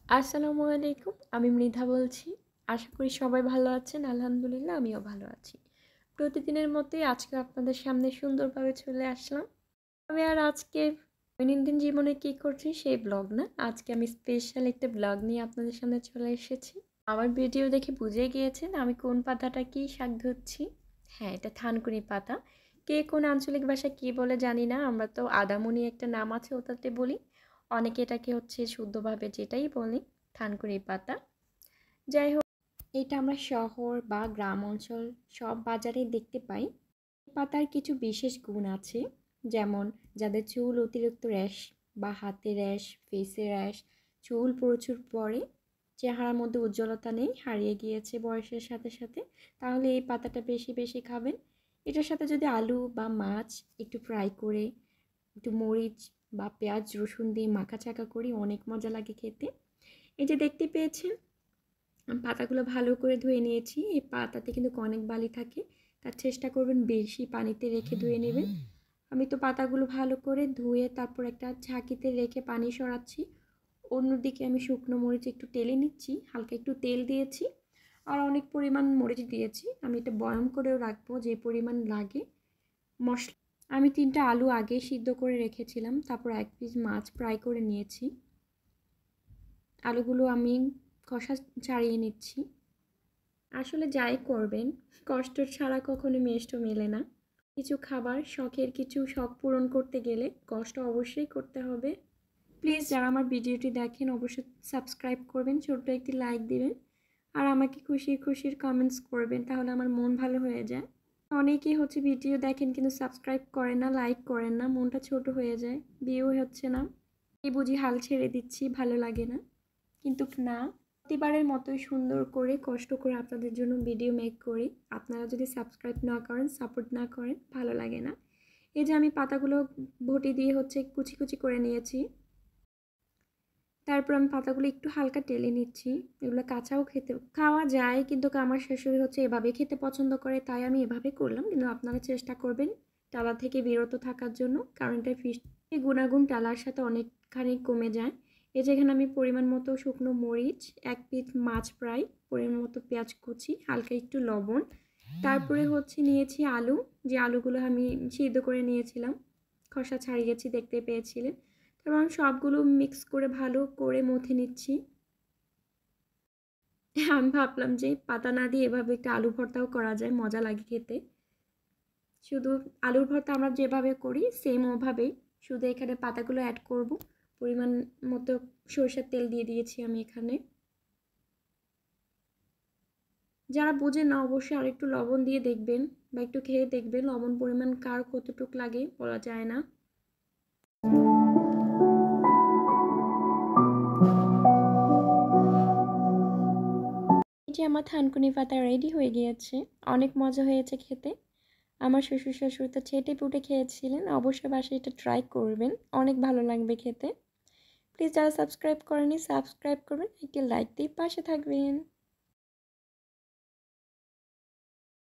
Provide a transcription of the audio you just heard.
আসসালামু আলাইকুম। আমি মৃধা বলছি। আশা করি সবাই ভালো আছেন। আলহামদুলিল্লাহ আমিও ভালো আছি। প্রতিদিনের মতোই আজকে আপনাদের সামনে সুন্দরভাবে চলে আসলাম। আমি আর আজকে দৈনন্দিন জীবনে কী করছি সেই ব্লগ না। আজকে আমি স্পেশাল একটা ব্লগ নিয়ে আপনাদের সামনে চলে এসেছি। আমার ভিডিও দেখে বুঝে গিয়েছেন আমি কোন পাতাটা কি শাক ধুচ্ছি। হ্যাঁ, এটা থানকুনি পাতা। কে কোন আঞ্চলিক ভাষায় কী বলে জানি না। আমরা তো আদামনি একটা নাম আছে ওটাতে বলি। অনেকে এটাকে হচ্ছে শুদ্ধভাবে যেটাই বলি থানকুনি পাতা। যাই হোক, এটা আমরা শহর বা গ্রাম অঞ্চল সব বাজারেই দেখতে পাই। পাতার কিছু বিশেষ গুণ আছে, যেমন যাদের চুল অতিরিক্ত র্যাশ বা হাতে র্যাশ, ফেসে র্যাশ, চুল প্রচুর পড়ে, চেহারার মধ্যে উজ্জ্বলতা নেই, হারিয়ে গিয়েছে বয়সের সাথে সাথে, তাহলে এই পাতাটা বেশি বেশি খাবেন। এটার সাথে যদি আলু বা মাছ একটু ফ্রাই করে একটু মরিচ বা পেঁয়াজ রসুন দিয়ে মাখা চাকা করি, অনেক মজা লাগে খেতে। এই যে দেখতে পেয়েছেন পাতাগুলো ভালো করে ধুয়ে নিয়েছি। এই পাতাতে কিন্তু অনেক বালি থাকে, তার চেষ্টা করবেন বেশি পানিতে রেখে ধুয়ে নেবেন। আমি তো পাতাগুলো ভালো করে ধুয়ে তারপর একটা ঝাঁকিতে রেখে পানি সরাচ্ছি। অন্যদিকে আমি শুকনো মরিচ একটু টেলে নিচ্ছি, হালকা একটু তেল দিয়েছি আর অনেক পরিমাণ মরিচ দিয়েছি। আমি এটা বয়ম করেও রাখবো যে পরিমাণ লাগে মশলা। আমি 3টা আলু আগে সিদ্ধ করে রেখেছিলাম, তারপর 1 পিস মাছ ফ্রাই করে নিয়েছি। আলুগুলো আমি খোসা ছাড়িয়ে নিচ্ছি। আসলে যাই করবেন কষ্ট ছাড়া কখনো মিষ্ট মেলে না। কিছু খাবার শখের কিছু শখ পূরণ করতে গেলে কষ্ট অবশ্যই করতে হবে। প্লিজ যারা আমার ভিডিওটি দেখেন অবশ্যই সাবস্ক্রাইব করবেন, ছোট্ট একটি লাইক দিবেন আর আমাকে খুশির খুশির কমেন্টস করবেন, তাহলে আমার মন ভালো হয়ে যায়। অনেকেই হচ্ছে ভিডিও দেখেন কিন্তু সাবস্ক্রাইব করেন না, লাইক করেন না, মনটা ছোট হয়ে যায়, ভিউ হচ্ছে না, এই বুঝি হাল ছেড়ে দিচ্ছি, ভালো লাগে না। কিন্তু না, প্রতিবারের মতোই সুন্দর করে কষ্ট করে আপনাদের জন্য ভিডিও মেক করি। আপনারা যদি সাবস্ক্রাইব না করেন, সাপোর্ট না করেন, ভালো লাগে না। এই যে আমি পাতাগুলো বটি দিয়ে হচ্ছে কুচি কুচি করে নিয়েছি, তারপর আমি পাতাগুলো একটু হালকা টেলে নিচ্ছি। এগুলো কাঁচাও খাওয়া যায়, কিন্তু আমার শাশুড়ি হচ্ছে এভাবে খেতে পছন্দ করে, তাই আমি এভাবে করলাম। কিন্তু আপনারা চেষ্টা করবেন টালা থেকে বিরত থাকার জন্য, কারণ এটা ফিশ গুণাগুণ টালার সাথে অনেকখানি কমে যায়। এই যেখানে আমি পরিমাণ মতো শুকনো মরিচ, 1 পিস মাছ ফ্রাই, পরিমাণ মতো পেঁয়াজ কুচি, হালকা একটু লবণ, তারপরে হচ্ছে নিয়েছি আলু, যে আলুগুলো আমি সিদ্ধ করে নিয়েছিলাম, খোসা ছাড়িয়েছি দেখতে পেয়েছিলেন। তারপর আমি সবগুলো মিক্স করে ভালো করে মথে নিচ্ছি। আমি ভাবলাম যে পাতা না দিয়ে এভাবে একটা আলু ভর্তাও করা যায়, মজা লাগে খেতে। শুধু আলুর ভর্তা আমরা যেভাবে করি সেম ওভাবেই, শুধু এখানে পাতাগুলো অ্যাড করব। পরিমাণ মতো সরষের তেল দিয়ে দিয়েছি আমি এখানে। যারা বোঝেন না অবশ্যই আরেকটু লবণ দিয়ে দেখবেন বা একটু খেয়ে দেখবেন লবণ পরিমাণ কার কতটুকু লাগে, বলা যায় না। এই যে আমার থানকুনি পাতা রেডি হয়ে গিয়েছে, অনেক মজা হয়েছে খেতে। আমার শ্বশুর শাশুড়ি তো চেটে পুটে খেয়েছিলেন, অবশ্যই বাসায় এটা ট্রাই করবেন, অনেক ভালো লাগবে খেতে। প্লিজ যারা সাবস্ক্রাইব করেনি সাবস্ক্রাইব করবেন, একটি লাইক দিয়ে পাশে থাকবেন।